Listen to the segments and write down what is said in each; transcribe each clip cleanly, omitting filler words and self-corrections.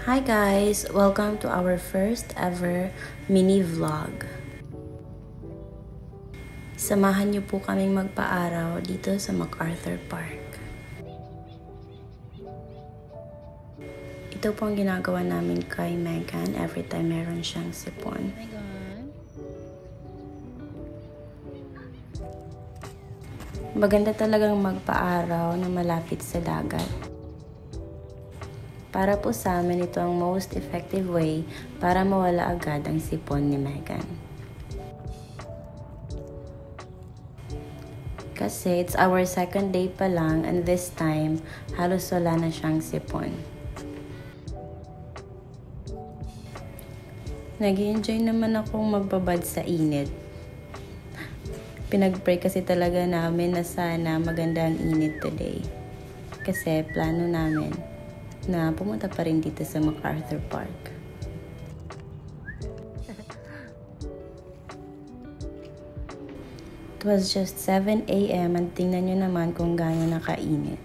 Hi guys! Welcome to our first ever mini vlog. Samahan niyo po kaming magpa-araw dito sa MacArthur Park. Ito po ang ginagawa namin kay Megan every time meron siyang sipon. Maganda talagang magpa-araw na malapit sa dagat. Para po sa amin, ito ang most effective way para mawala agad ang sipon ni Megan. Kasi it's our second day pa lang and this time, halos wala na siyang sipon. Nag-enjoy naman akong magbabad sa init. Pinag-pray kasi talaga namin na sana maganda ang init today. Kasi plano namin na pumunta pa rin dito sa MacArthur Park. It was just 7 AM and tingnan nyo naman kung gaano nakainit.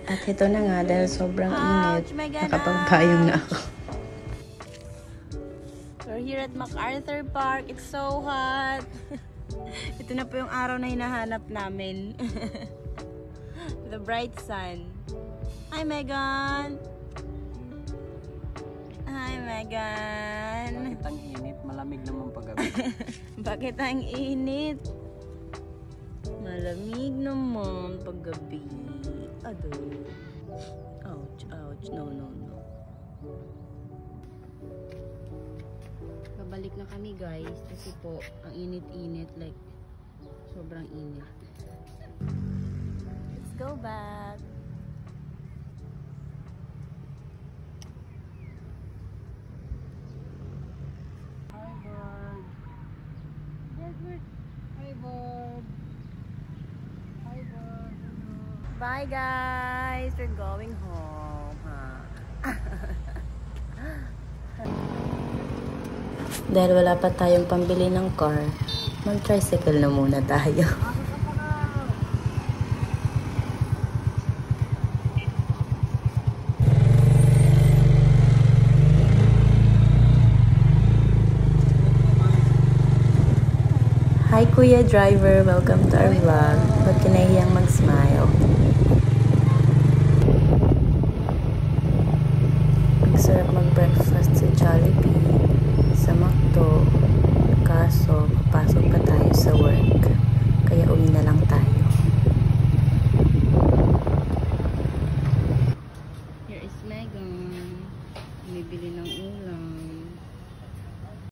At ito na nga, dahil sobrang init, nakapagpayong na ako. We're here at MacArthur Park. It's so hot. Ito na po yung araw na hinahanap namin. The bright sun. Hi, Megan! Hi, Megan! Bakit ang init? Malamig naman paggabi. Bakit ang init? Malamig naman paggabi. Ado. Ouch, ouch. No, no, no. Balik na kami guys kasi po ang init-init, like sobrang init. Let's go back. Hi, bird. Bird. Hi, bird. Hi, bird. Bye guys, we're going home. Dahil wala pa tayong pambili ng car, mag-tricycle na muna tayo. Hi Kuya Driver, welcome to our vlog. Ba't kinahiyang mag-smile? Ang sarap mag-breakfast sa Jollibee, sa McDo, kaso papasok pa tayo sa work, kaya uwi na lang tayo. Here is Megan, bumibili ng ulam.